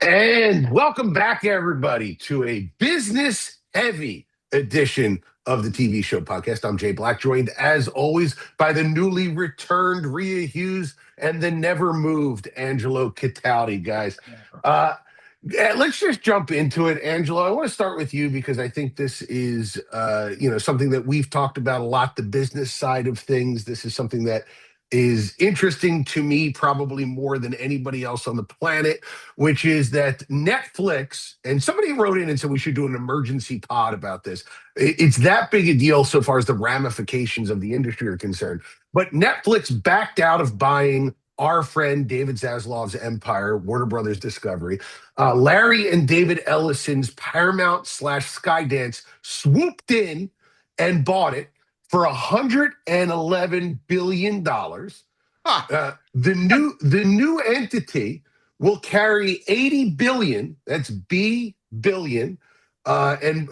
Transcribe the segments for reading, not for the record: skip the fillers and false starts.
And welcome back, everybody, to a business heavy edition of the TV show podcast. I'm Jay Black, joined as always by the newly returned Rhea Hughes and the never moved Angelo Cataldi, guys. Let's just jump into it, Angelo. I want to start with you because I think this is, something that we've talked about a lot. The business side of things. This is something that is interesting to me, probably more than anybody else on the planet, which is that Netflix, and somebody wrote in and said we should do an emergency pod about this. It's that big a deal so far as the ramifications of the industry are concerned. But Netflix backed out of buying our friend David Zaslav's Empire, Warner Brothers Discovery. Larry and David Ellison's Paramount slash Skydance swooped in and bought it for $111 billion. The new entity will carry 80 billion, that's billion, and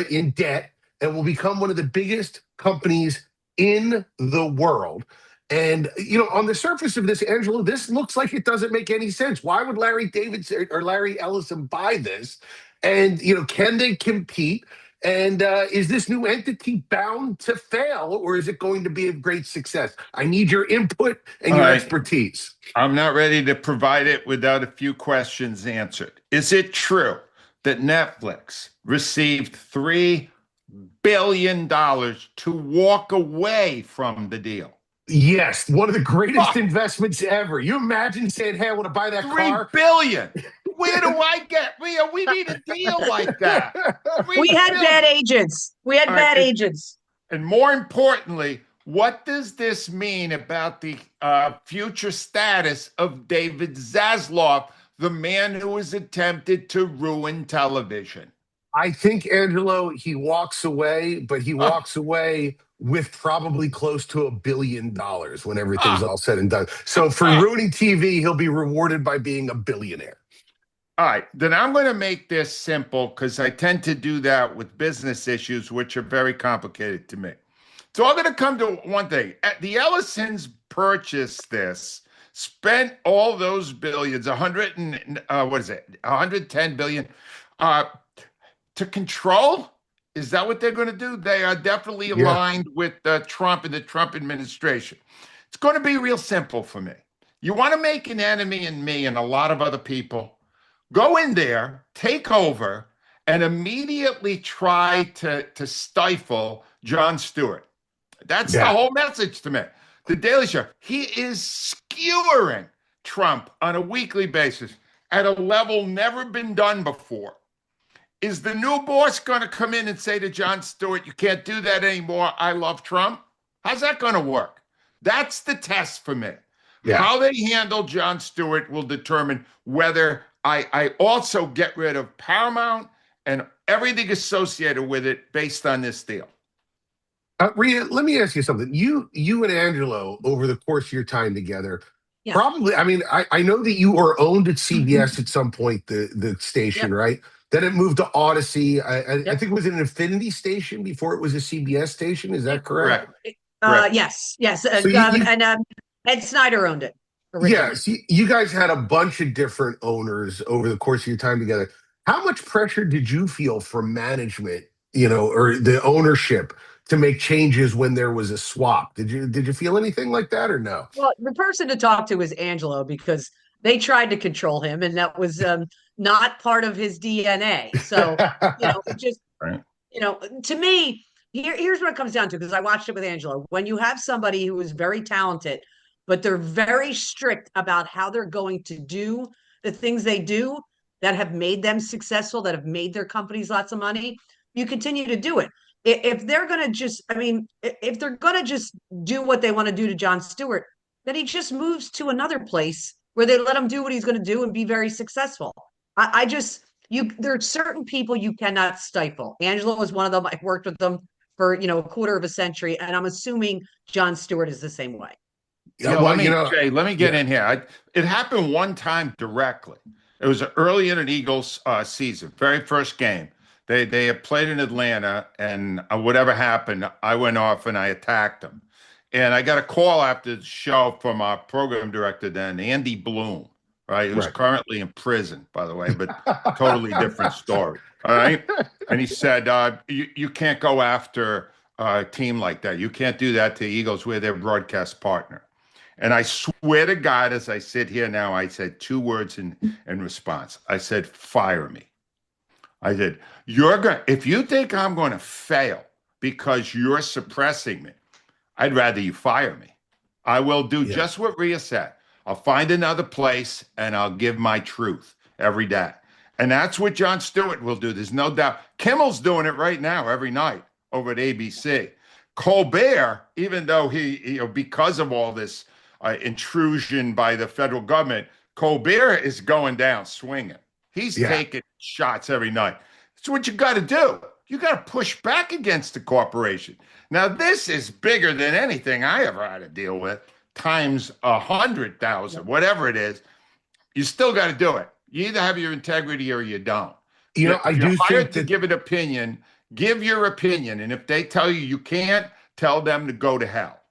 in debt, and will become one of the biggest companies in the world. And on the surface of this, Angelo, this looks like it doesn't make any sense. Why would Larry Davidson or Larry Ellison buy this? And can they compete? And is this new entity bound to fail, or is it going to be a great success? I need your input and your expertise. I'm not ready to provide it without a few questions answered. Is it true that Netflix received $3 billion to walk away from the deal? Yes, one of the greatest investments ever. You imagine saying, hey, I want to buy that car. $3 billion. Where do I get? We need a deal like that. We had bad agents. And more importantly, what does this mean about the future status of David Zaslav, the man who has attempted to ruin television? I think, Angelo, he walks away, but he walks away with probably close to $1 billion when everything's all said and done. So for ruining TV, he'll be rewarded by being a billionaire. All right, then I'm going to make this simple because I tend to do that with business issues, which are very complicated to me. So I'm going to come to one thing. The Ellisons purchased this, spent all those billions, 110 billion, to control. Is that what they're going to do? They are definitely aligned with Trump and the Trump administration. It's going to be real simple for me. You want to make an enemy in me and a lot of other people. Go in there, take over, and immediately try to stifle Jon Stewart. That's the whole message to me. The Daily Show, he is skewering Trump on a weekly basis at a level never been done before. Is the new boss going to come in and say to Jon Stewart, you can't do that anymore, I love Trump? How's that going to work? That's the test for me. Yeah. How they handle Jon Stewart will determine whether I also get rid of Paramount and everything associated with it based on this deal. Rhea, let me ask you something. You and Angelo, over the course of your time together, probably, I know that you were owned at CBS at some point, the station, right? Then it moved to Odyssey. I think it was an Infinity station before it was a CBS station. Is that correct? Yes. And Ed Snyder owned it originally. Yes, you guys had a bunch of different owners over the course of your time together. How much pressure did you feel from management, or the ownership to make changes when there was a swap? Did you feel anything like that or no? Well, the person to talk to was Angelo because they tried to control him, and that was not part of his DNA. So, to me, here's what it comes down to, because I watched it with Angelo. When you have somebody who is very talented, but they're very strict about how they're going to do the things they do that have made them successful, that have made their companies lots of money, you continue to do it. If they're going to just, if they're going to just do what they want to do to Jon Stewart, then he just moves to another place where they let him do what he's going to do and be very successful. There are certain people you cannot stifle. Angelo was one of them. I've worked with them for, a quarter of a century, and I'm assuming Jon Stewart is the same way. Jay, let me get in here. It happened one time directly. It was early in an Eagles season, very first game. They had played in Atlanta, and whatever happened, I went off and I attacked them. And I got a call after the show from our program director then, Andy Bloom, right? Who's Right. currently in prison, by the way, but totally different story. All right. And he said, you can't go after a team like that. You can't do that to Eagles. We're their broadcast partner. And I swear to God, as I sit here now, I said two words in response. I said, fire me. I said, if you think I'm going to fail because you're suppressing me, I'd rather you fire me. I will do just what Rhea said. I'll find another place and I'll give my truth every day. And that's what Jon Stewart will do. There's no doubt. Kimmel's doing it right now every night over at ABC. Colbert, even though he because of all this intrusion by the federal government, Colbert is going down swinging. He's taking shots every night. That's what you got to do. You got to push back against the corporation. Now, this is bigger than anything I ever had to deal with, times 100,000, whatever it is. You still got to do it. You either have your integrity or you don't. I do think to give an opinion, give your opinion. And if they tell you you can't, tell them to go to hell.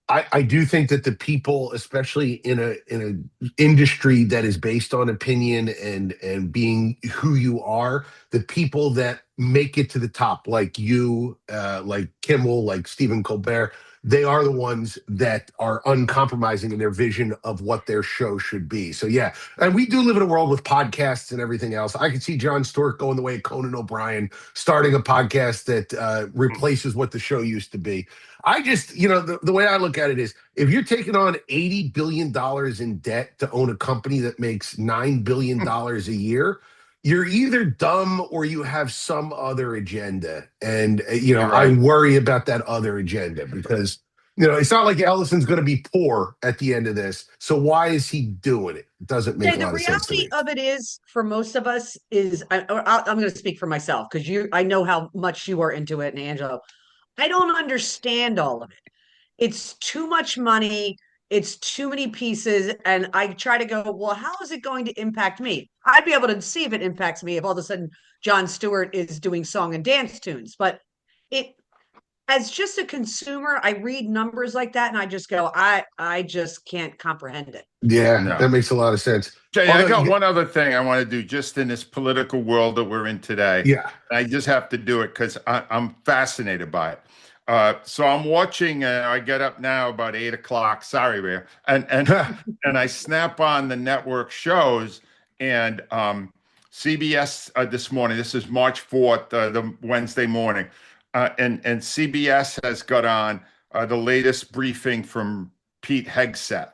I do think that the people, especially in an industry that is based on opinion and being who you are, the people that make it to the top, like you, like Kimmel, like Stephen Colbert, they are the ones that are uncompromising in their vision of what their show should be. So yeah, and we do live in a world with podcasts and everything else. I could see Jon Stewart going the way of Conan O'Brien, starting a podcast that replaces what the show used to be. I just, the way I look at it is, if you're taking on $80 billion in debt to own a company that makes $9 billion a year, you're either dumb or you have some other agenda. And, I worry about that other agenda because, it's not like Ellison's going to be poor at the end of this. So why is he doing it? It doesn't make a lot of sense to me. The reality of it is, for most of us, is I'm going to speak for myself because I know how much you are into it, and Angelo. I don't understand all of it. It's too much money. It's too many pieces. And I try to go, well, how is it going to impact me? I'd be able to see if it impacts me if all of a sudden Jon Stewart is doing song and dance tunes. But as just a consumer, I read numbers like that and I just go, I just can't comprehend it. Yeah, that makes a lot of sense. Jay, I got one other thing I want to do just in this political world that we're in today. Yeah. I just have to do it because I'm fascinated by it. So I'm watching, I get up now about 8 o'clock. Sorry, Rhea. And and I snap on the network shows and CBS this morning, this is March 4th, the Wednesday morning. And CBS has got on the latest briefing from Pete Hegseth.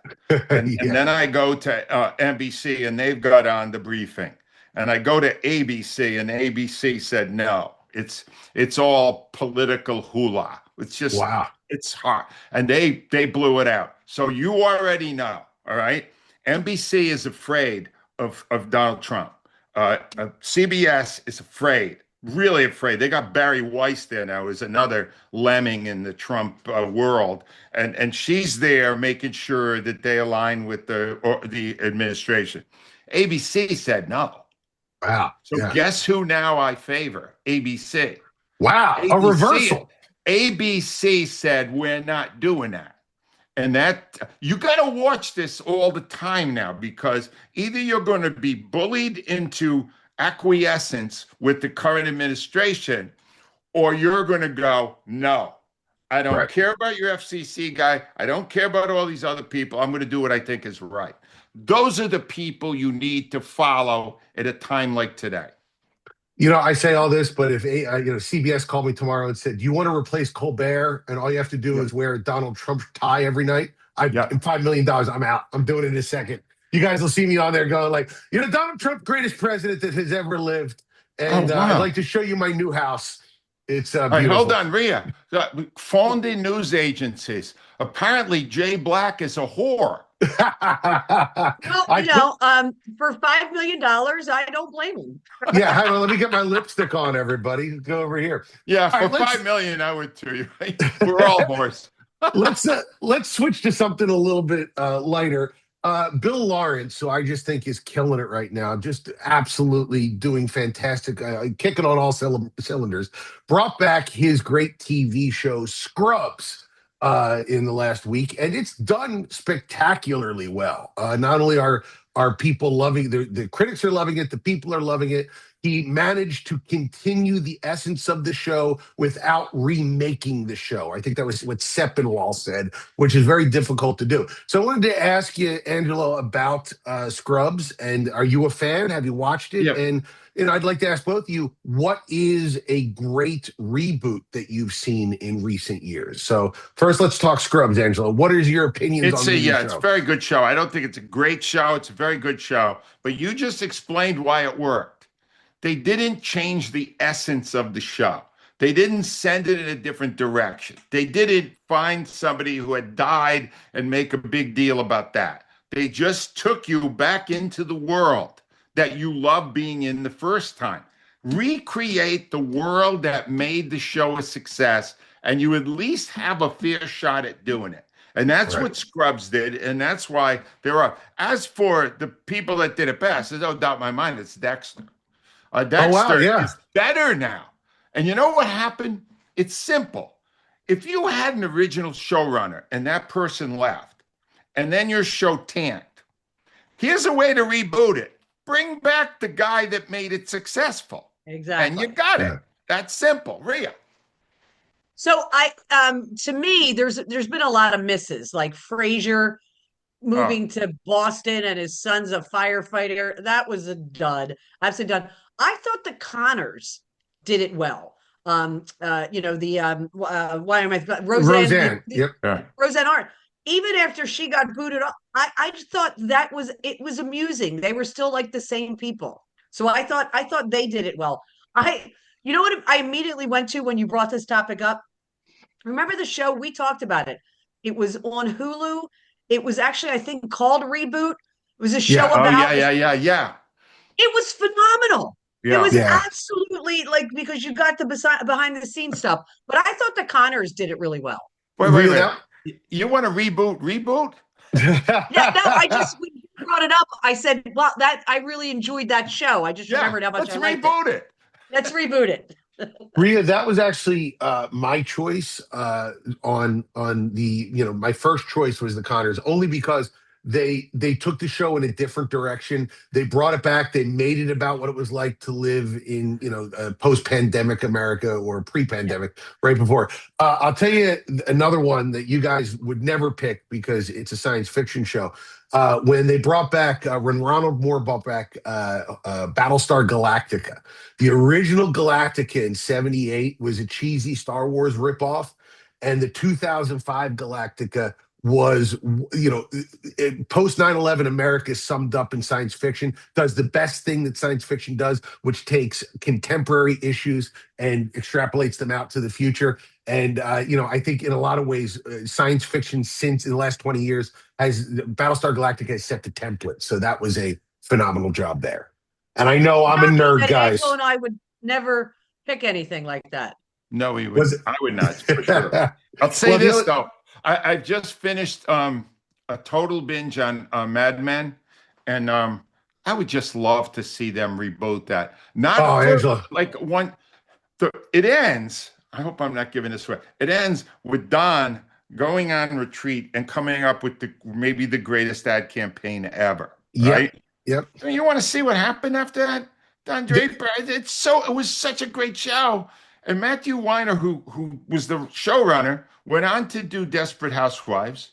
And then I go to NBC and they've got on the briefing. And I go to ABC and ABC said, no, it's all political hula. It's just, it's hard. And they blew it out. So you already know, all right? NBC is afraid of Donald Trump. CBS is afraid. Really afraid. They got Barry Weiss there now, who's another lemming in the Trump world, and she's there making sure that they align with the administration. ABC said no. Wow. So guess who now I favor? ABC. Wow. ABC, a reversal. ABC said we're not doing that. And that you got to watch this all the time now, because either you're going to be bullied into acquiescence with the current administration, or you're going to go, no, I don't care about your FCC guy. I don't care about all these other people. I'm going to do what I think is right. Those are the people you need to follow at a time like today. I say all this, but if CBS called me tomorrow and said, do you want to replace Colbert and all you have to do is wear a Donald Trump tie every night? $5 million, I'm out. I'm doing it in a second. You guys will see me on there going like, Donald Trump, greatest president that has ever lived. And I'd like to show you my new house. It's beautiful. Hold on, Rhea. Phoned in news agencies. Apparently, Jay Black is a whore. Well, for $5 million, I don't blame him. Yeah, hang on, let me get my lipstick on, everybody. Go over here. Yeah, for $5 million, I would too. We're all whores. Let's switch to something a little bit lighter. Bill Lawrence, who I just think is killing it right now, just absolutely doing fantastic, kicking on all cylinders, brought back his great TV show Scrubs in the last week, and it's done spectacularly well. Not only are are people loving the critics are loving it, the people are loving it. He managed to continue the essence of the show without remaking the show. I think that was what Sepinwall said, which is very difficult to do. So I wanted to ask you, Angelo, about Scrubs. And are you a fan? Have you watched it? Yeah. And I'd like to ask both of you, what is a great reboot that you've seen in recent years? So first, let's talk Scrubs, Angelo. What is your opinions on the new show? It's a very good show. I don't think it's a great show. It's a very good show. But you just explained why it worked. They didn't change the essence of the show. They didn't send it in a different direction. They didn't find somebody who had died and make a big deal about that. They just took you back into the world that you loved being in the first time. Recreate the world that made the show a success, and you at least have a fair shot at doing it. And that's what Scrubs did, and that's why there are. As for the people that did it best, there's no doubt in my mind, it's Dexter. Dexter is better now. And you know what happened? It's simple. If you had an original showrunner and that person left, and then your show tanked, here's a way to reboot it. Bring back the guy that made it successful. Exactly. And you got it. That's simple. Rhea. So to me, there's been a lot of misses, like Frasier moving to Boston and his son's a firefighter. That was a dud. Absolute dud. I thought the Connors did it well. Why am I Roseanne? Roseanne Art. Even after she got booted off, I just thought it was amusing. They were still like the same people. So I thought they did it well. You know what I immediately went to when you brought this topic up? Remember the show? We talked about it. It was on Hulu. It was actually, I think, called Reboot. It was a show about. Yeah. It was phenomenal. Yeah. It was absolutely because you got the behind the scenes stuff. But I thought the Connors did it really well. Wait. You want to reboot? I just when you brought it up. I said, well, I really enjoyed that show. I just remembered how much I liked it. Let's reboot it. Rhea, that was actually my choice on the, my first choice was the Connors, only because they took the show in a different direction. They brought it back. They made it about what it was like to live in, post-pandemic America or pre-pandemic, right before. I'll tell you another one that you guys would never pick because it's a science fiction show. When Ronald Moore brought back Battlestar Galactica. The original Galactica in 78 was a cheesy Star Wars ripoff, and the 2005 Galactica was, post 9/11 America summed up in science fiction, does the best thing that science fiction does, which takes contemporary issues and extrapolates them out to the future. And, I think in a lot of ways, science fiction since in the last 20 years Battlestar Galactica has set the template. So that was a phenomenal job there. And I know I'm a nerd, guys. Angelo and I would never pick anything like that. No, he would. I would not, for sure. I'll say this, though. I've just finished a total binge on Mad Men, and I would just love to see them reboot that. It ends. I hope I'm not giving this away. It ends with Don going on retreat and coming up with maybe the greatest ad campaign ever. Right? Yep. So you want to see what happened after that? Don Draper. It was such a great show. And Matthew Weiner, who was the showrunner, went on to do Desperate Housewives.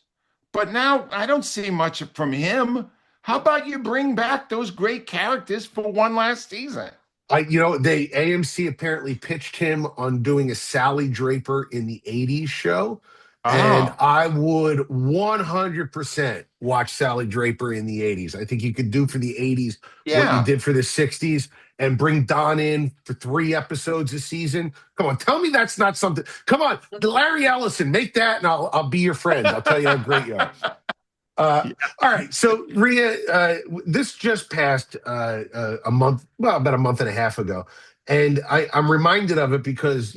But now I don't see much from him. How about you bring back those great characters for one last season? AMC apparently pitched him on doing a Sally Draper in the 80s show. And I would 100% watch Sally Draper in the 80s. I think you could do for the 80s what you did for the 60s and bring Don in for 3 episodes a season. Come on, tell me that's not something. Come on, Larry Ellison, make that and I'll be your friend. I'll tell you how great you are. All right, so Rhea, this just passed about a month and a half ago. And I'm reminded of it because,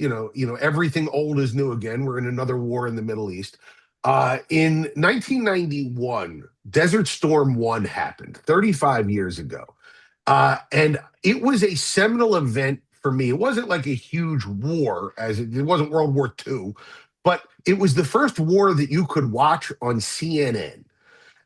everything old is new again. We're in another war in the Middle East. In 1991, Desert Storm 1 happened 35 years ago. And it was a seminal event for me. It wasn't like a huge war, it wasn't World War II, but it was the first war that you could watch on CNN.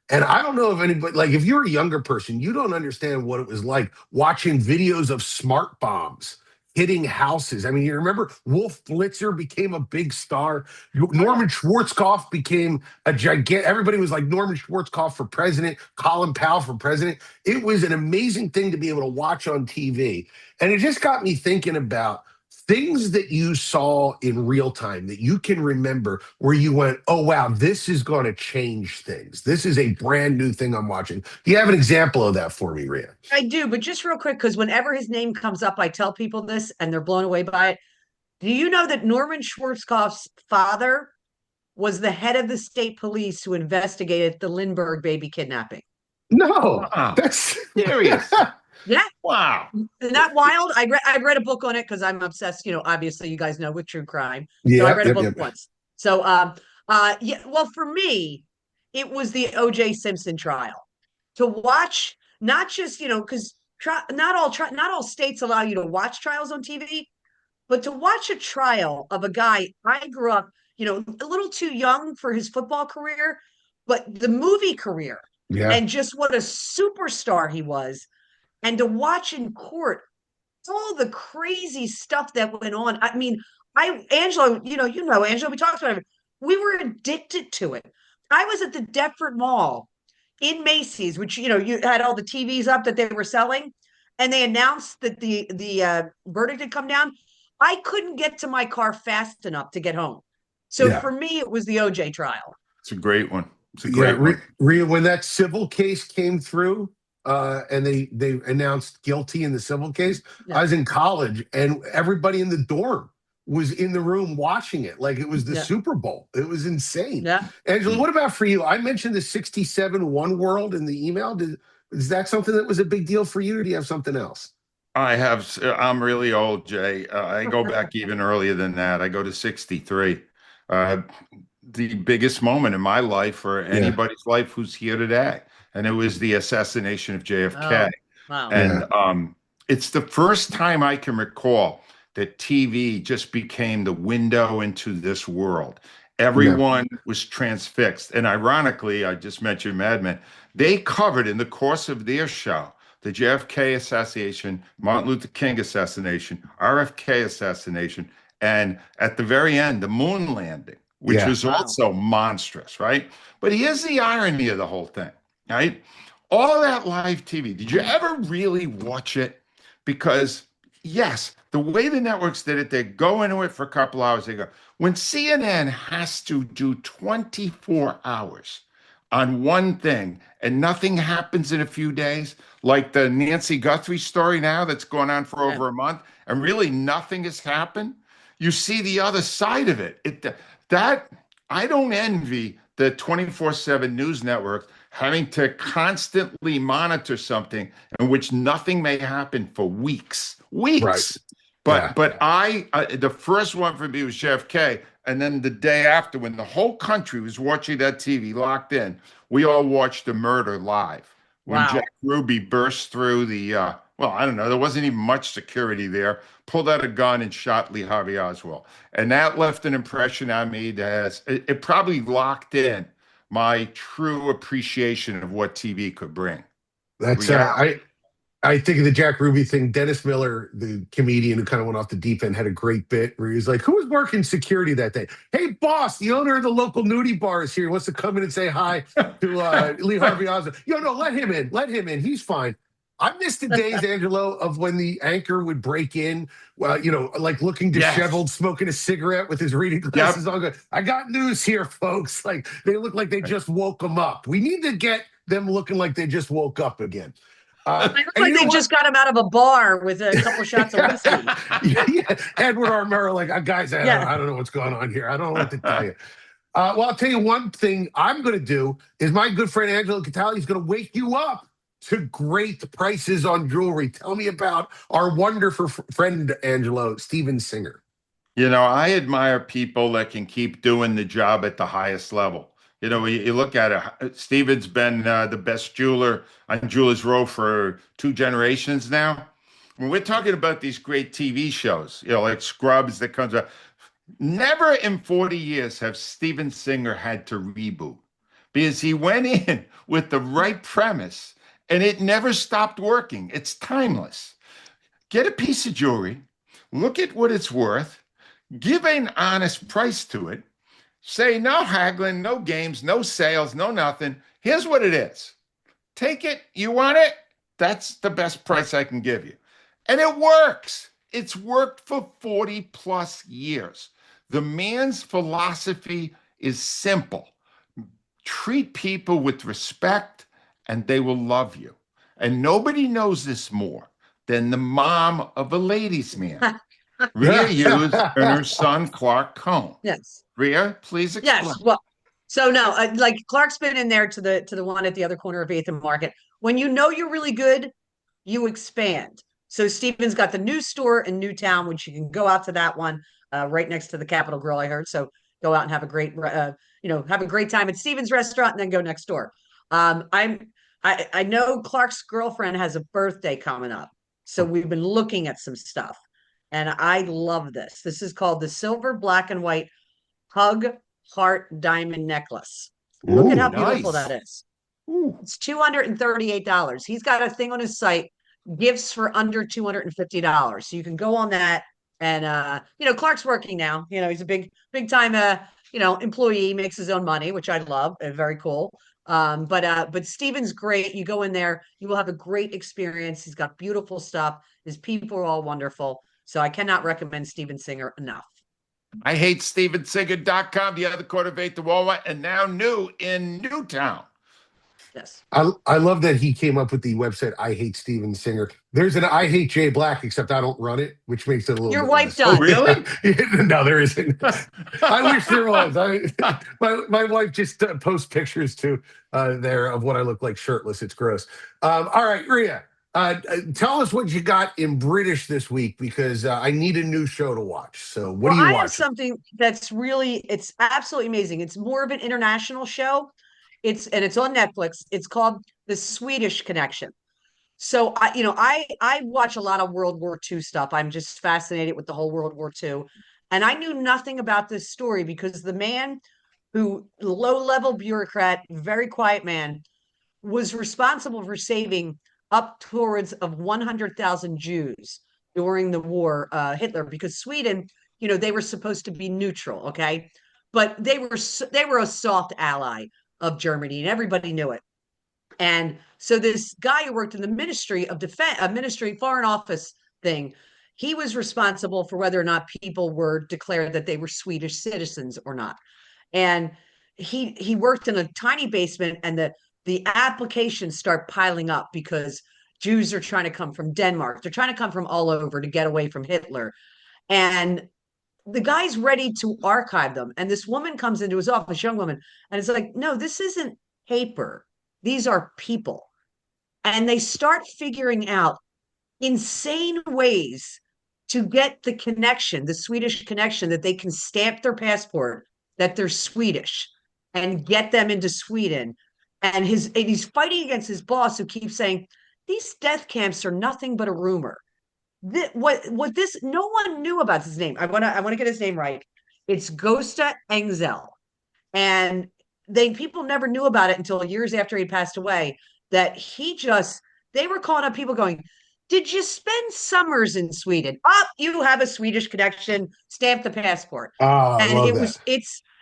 And I don't know if anybody, like, if you're a younger person, you don't understand what it was like watching videos of smart bombs hitting houses. I mean, you remember Wolf Blitzer became a big star. Norman Schwarzkopf became a gigantic. Everybody was like Norman Schwarzkopf for president, Colin Powell for president. It was an amazing thing to be able to watch on TV. And it just got me thinking about things that you saw in real time that you can remember where you went, oh, wow, this is going to change things. This is a brand new thing I'm watching. Do you have an example of that for me, Rhea? I do, but just real quick, because whenever his name comes up, I tell people this and they're blown away by it. Do you know that Norman Schwarzkopf's father was the head of the state police who investigated the Lindbergh baby kidnapping? No, Wow. that's Serious. Yeah. Wow. Isn't that wild? I read a book on it because I'm obsessed, obviously you guys know, with true crime. So I yeah, read a book once. So yeah, well, for me, it was the OJ Simpson trial. To watch, not just, because not all states allow you to watch trials on TV, but to watch a trial of a guy, I grew up, a little too young for his football career, but the movie career, yeah, and just what a superstar he was. And to watch in court all the crazy stuff that went on. I mean, Angelo, Angelo, we talked about it. We were addicted to it. I was at the Deptford Mall in Macy's, which, you had all the TVs up that they were selling, and they announced that the verdict had come down. I couldn't get to my car fast enough to get home. So yeah. for me, it was the OJ trial. It's a great one. It's a great one. Rhea, when that civil case came through, and they announced guilty in the civil case, Yeah. I was in college, and everybody in the dorm was in the room watching it like it was the Super Bowl. It was insane. Yeah. Angela, what about for you? I mentioned the 67 One World in the email. Is that something that was a big deal for you, or do you have something else? I'm really old, Jay. I go back even earlier than that. I go to 63. The biggest moment in my life, or anybody's life who's here today. And it was the assassination of JFK. Oh, wow. And it's the first time I can recall that TV just became the window into this world. Everyone was transfixed. And ironically, I just mentioned Mad Men. They covered in the course of their show the JFK assassination, Martin Luther King assassination, RFK assassination, and at the very end, the moon landing, which was also monstrous, right? But here's the irony of the whole thing, right? All that live TV, did you ever really watch it? Because, yes, the way the networks did it, they go into it for a couple hours, they go. When CNN has to do 24 hours on one thing and nothing happens in a few days, like the Nancy Guthrie story now that's going on for over a month, and really nothing has happened, you see the other side of it. That I don't envy the 24/7 news network having to constantly monitor something in which nothing may happen for weeks. Right. But the first one for me was JFK, and then the day after, when the whole country was watching that TV locked in, we all watched the murder live. When Jack Ruby burst through the well, I don't know, there wasn't even much security there, pulled out a gun and shot Lee Harvey Oswald. And that left an impression on me that it probably locked in my true appreciation of what TV could bring. That's I think of the Jack Ruby thing. Dennis Miller, the comedian who kind of went off the deep end, had a great bit where he was like, "Who was working security that day? Hey, boss, the owner of the local nudie bar is here. He wants to come in and say hi to Lee Harvey Oswald. No, let him in. Let him in. He's fine." I miss the days, Angelo, of when the anchor would break in, like looking disheveled, smoking a cigarette with his reading glasses on. Going, I got news here, folks. Like they look like they just woke them up. We need to get them looking like they just woke up again. I look like they just got him out of a bar with a couple shots of whiskey. Edward R. Murrow, like, guys, I don't know what's going on here. I don't know what to tell you. Well, I'll tell you one thing I'm going to do is my good friend Angelo Cataldi is going to wake you up to great prices on jewelry. Tell me about our wonderful friend, Angelo, Steven Singer. I admire people that can keep doing the job at the highest level. You look at it, Steven's been the best jeweler on Jewelers Row for 2 generations now. When we're talking about these great TV shows, like Scrubs that comes out, never in 40 years have Steven Singer had to reboot. because he went in with the right premise and it never stopped working. It's timeless. Get a piece of jewelry, look at what it's worth, give an honest price to it, say no haggling, no games, no sales, no nothing. Here's what it is. Take it. You want it? That's the best price I can give you. And it works. It's worked for 40 plus years. The man's philosophy is simple. Treat people with respect and they will love you. And nobody knows this more than the mom of a ladies' man, Rhea Hughes and her son, Clark Cohn. Yes. Rhea, please explain. Yes. Well, so no, like Clark's been in there to the one at the other corner of 8th and Market. When you know you're really good, you expand. So Stephen's got the new store in Newtown, which you can go out to that one right next to the Capitol Grill, I heard. So go out and have a great, have a great time at Stephen's restaurant and then go next door. I know Clark's girlfriend has a birthday coming up. So we've been looking at some stuff and I love this. This is called the Silver Black and White Hug Heart Diamond Necklace. Look at how beautiful that is. Ooh. It's $238. He's got a thing on his site, gifts for under $250. So you can go on that. And Clark's working now. He's a big time employee, makes his own money, which I love. Very cool. But Stephen's great. You go in there, you will have a great experience. He's got beautiful stuff. His people are all wonderful. So I cannot recommend Stephen Singer enough. I hate StephenSinger.com, the other corner of 8th and Walmart, and now new in Newtown. Yes. I love that he came up with the website I Hate Steven Singer. There's an I Hate Jay Black, except I don't run it, which makes it a little Your bit wife less. does. Really? No, there isn't. I wish there was. My wife just posts pictures there of what I look like shirtless. It's gross. All right, Rhea, tell us what you got in British this week, because I need a new show to watch. So what are you watching? I have something that's it's absolutely amazing. It's more of an international show. It's on Netflix. It's called The Swedish Connection. So I watch a lot of World War II stuff. I'm just fascinated with the whole World War II. And I knew nothing about this story because the man low-level bureaucrat, very quiet man, was responsible for saving up towards of 100,000 Jews during the war, Hitler, because Sweden, they were supposed to be neutral, okay? But they were a soft ally of Germany, and everybody knew it. And so this guy who worked in the Ministry of Defense, Foreign Office thing, he was responsible for whether or not people were declared that they were Swedish citizens or not. And he worked in a tiny basement, and the applications start piling up because Jews are trying to come from Denmark. They're trying to come from all over to get away from Hitler. And the guy's ready to archive them. And this woman comes into his office, young woman, and it's like, no, this isn't paper. These are people. And they start figuring out insane ways to get the connection, the Swedish connection, that they can stamp their passport that they're Swedish and get them into Sweden. And he's fighting against his boss, who keeps saying, these death camps are nothing but a rumor. No one knew about his name. I want to get his name right. It's Gösta Engzel. And people never knew about it until years after he passed away, that they were calling up people going, did you spend summers in Sweden? Oh, you have a Swedish connection, stamp the passport. And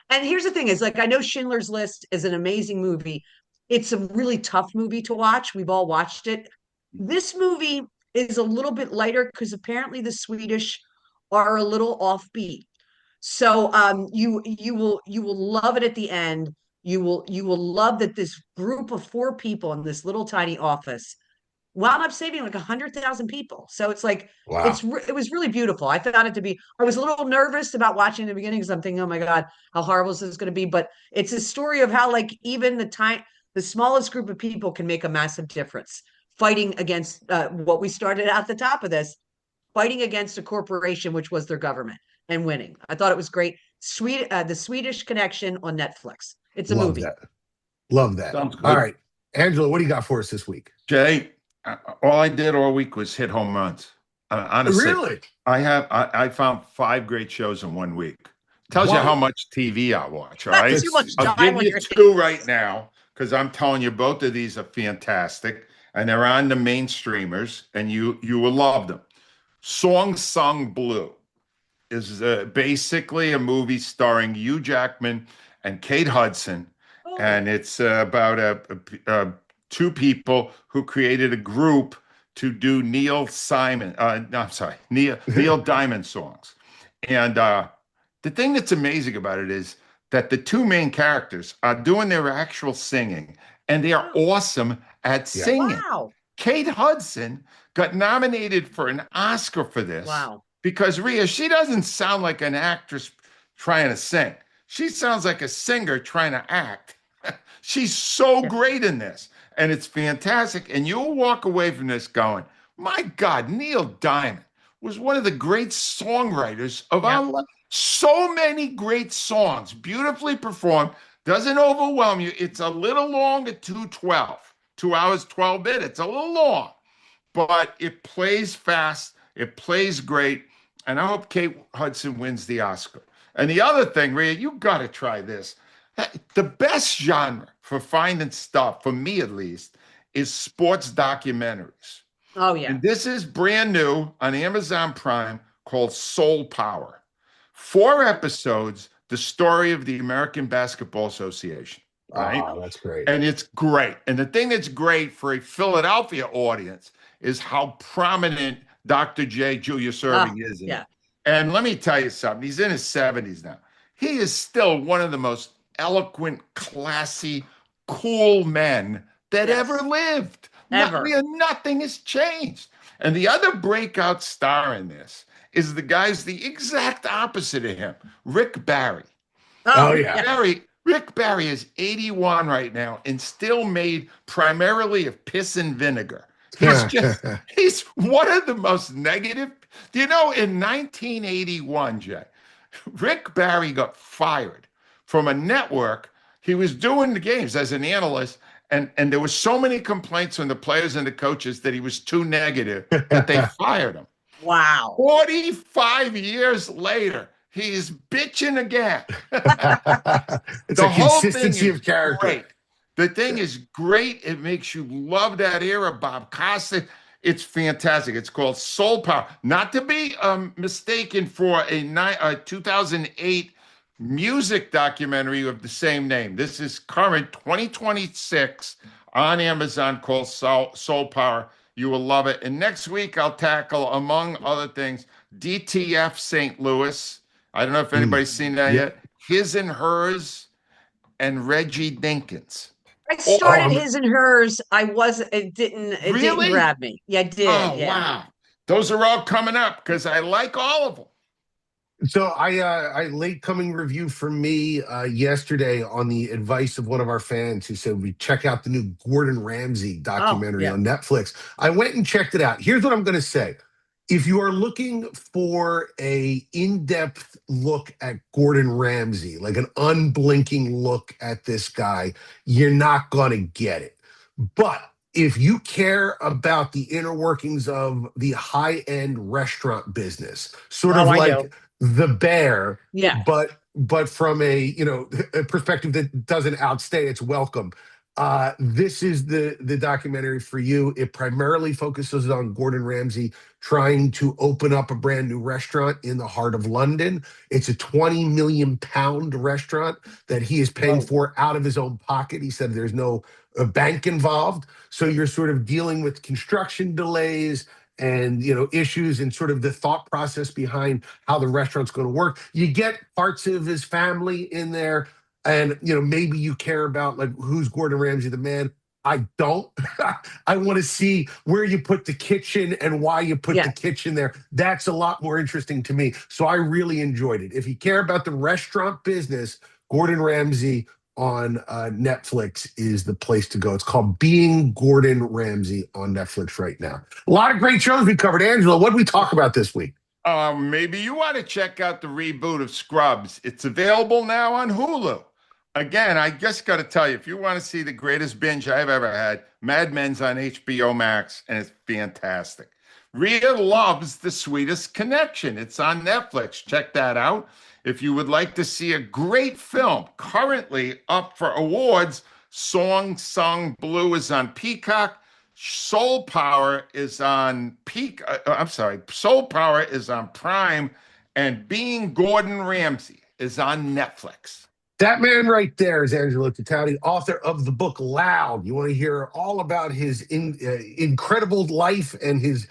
and here's the thing is, like, I know Schindler's List is an amazing movie. It's a really tough movie to watch. We've all watched it. This movie is a little bit lighter because apparently the Swedish are a little offbeat. So you will love it at the end. You will love that this group of 4 people in this little tiny office wound up saving like 100,000 people. So it's like, wow. It was really beautiful. I found it to be, I was a little nervous about watching in the beginning because I'm thinking, oh my God, how horrible is this going to be? But it's a story of how, like, even the smallest group of people can make a massive difference, fighting against what we started at the top of this, fighting against a corporation, which was their government, and winning. I thought it was great. The Swedish Connection on Netflix. It's a movie. Love that. Sounds good. All right, Angelo, what do you got for us this week? Jay, all I did all week was hit home runs. Honestly, really? I found 5 great shows in 1 week. Tells you Whoa. how much TV I watch, all That's right? too much I'll time give on you your two right now because I'm telling you both of these are fantastic and they're on the main streamers and you will love them. Song Sung Blue is basically a movie starring Hugh Jackman and Kate Hudson, Oh, and it's about two people who created a group to do Neil Simon. No, I'm sorry, Neil Diamond songs. And the thing that's amazing about it is that the two main characters are doing their actual singing, and they are wow. awesome at Yeah. singing. Wow. Kate Hudson got nominated for an Oscar for this Wow. because Rhea, she doesn't sound like an actress trying to sing. She sounds like a singer trying to act. She's so Yeah. great in this, and it's fantastic. And you'll walk away from this going, my God, Neil Diamond was one of the great songwriters of Yeah. our life. So many great songs, beautifully performed, doesn't overwhelm you. It's a little long at 2:12, 2 hours, 12 minutes, a little long, but it plays fast, it plays great, and I hope Kate Hudson wins the Oscar. And the other thing, Rhea, you got to try this. The best genre for finding stuff, for me at least, is sports documentaries. Oh, yeah. And this is brand new on Amazon Prime called Soul Power. 4 episodes, the story of the American Basketball Association, right? Oh, that's great. And it's great. And the thing that's great for a Philadelphia audience is how prominent Dr. J. Julius Erving is in yeah. it. And let me tell you something. He's in his 70s now. He is still one of the most eloquent, classy, cool men that Yes. ever lived. Ever. Nothing has changed. And the other breakout star in this is the guy's the exact opposite of him, Rick Barry. Oh, yeah. Rick Barry is 81 right now and still made primarily of piss and vinegar. He's one of the most negative. Do you know, in 1981, Jay, Rick Barry got fired from a network. He was doing the games as an analyst, and there was so many complaints from the players and the coaches that he was too negative that they fired him. Wow. 45 years later, he's bitching again. It's The a whole consistency thing of character. great. The thing is great. It makes you love that era. Bob Costas. It's fantastic. It's called Soul Power. Not to be mistaken for a 2008 music documentary of the same name. This is current 2026 on Amazon called Soul Power. You will love it. And next week, I'll tackle, among other things, DTF St. Louis. I don't know if anybody's seen that yet. His and Hers and Reggie Dinkins. I started His and Hers. It didn't grab me. Yeah, I did. Oh, yeah. wow. Those are all coming up because I like all of them. So I late coming review for me yesterday on the advice of one of our fans who said we check out the new Gordon Ramsay documentary on Netflix. I went and checked it out. Here's what I'm going to say. If you are looking for a in-depth look at Gordon Ramsay, like an unblinking look at this guy, you're not going to get it. But if you care about the inner workings of the high-end restaurant business, sort of like The Bear, but from a perspective that doesn't outstay its welcome. This is the documentary for you. It primarily focuses on Gordon Ramsay trying to open up a brand new restaurant in the heart of London. It's a 20 million pound restaurant that he is paying for out of his own pocket. He said there's no bank involved. So you're sort of dealing with construction delays and issues and sort of the thought process behind how the restaurant's going to work. You get parts of his family in there, and maybe you care about like who's Gordon Ramsay the man. I don't. I want to see where you put the kitchen and why you put the kitchen there. That's a lot more interesting to me. So I really enjoyed it. If you care about the restaurant business, Gordon Ramsay on Netflix is the place to go. It's called Being Gordon Ramsay on Netflix right now. A lot of great shows we covered. Angelo, what did we talk about this week? Maybe you want to check out the reboot of Scrubs. It's available now on Hulu. Again, I just got to tell you, if you want to see the greatest binge I've ever had, Mad Men's on HBO Max, and it's fantastic. Rhea loves The Sweetest Connection. It's on Netflix. Check that out. If you would like to see a great film currently up for awards, Song Sung Blue is on Peacock. Soul Power is on Soul Power is on Prime, and Being Gordon Ramsay is on Netflix. That man right there is Angelo Cataldi, author of the book Loud. You want to hear all about his incredible life and his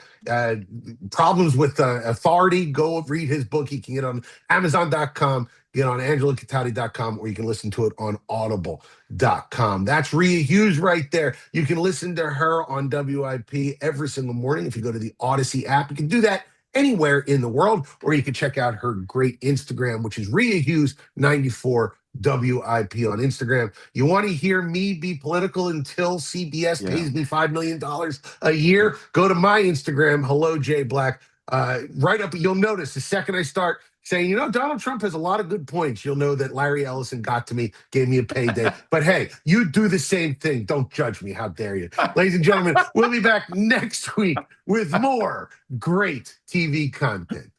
problems with authority? Go read his book. You can get on Amazon.com, get on AngeloCataldi.com, or you can listen to it on Audible.com. That's Rhea Hughes right there. You can listen to her on WIP every single morning if you go to the Odyssey app. You can do that anywhere in the world, or you can check out her great Instagram, which is Rhea Hughes 94 WIP on Instagram. You want to hear me be political until CBS pays me $5 million a year? Go to my Instagram, Hello Jay Black. Right up, you'll notice the second I start saying, you know, Donald Trump has a lot of good points, you'll know that Larry Ellison got to me, gave me a payday. But hey, you do the same thing. Don't judge me. How dare you? Ladies and gentlemen, we'll be back next week with more great TV content.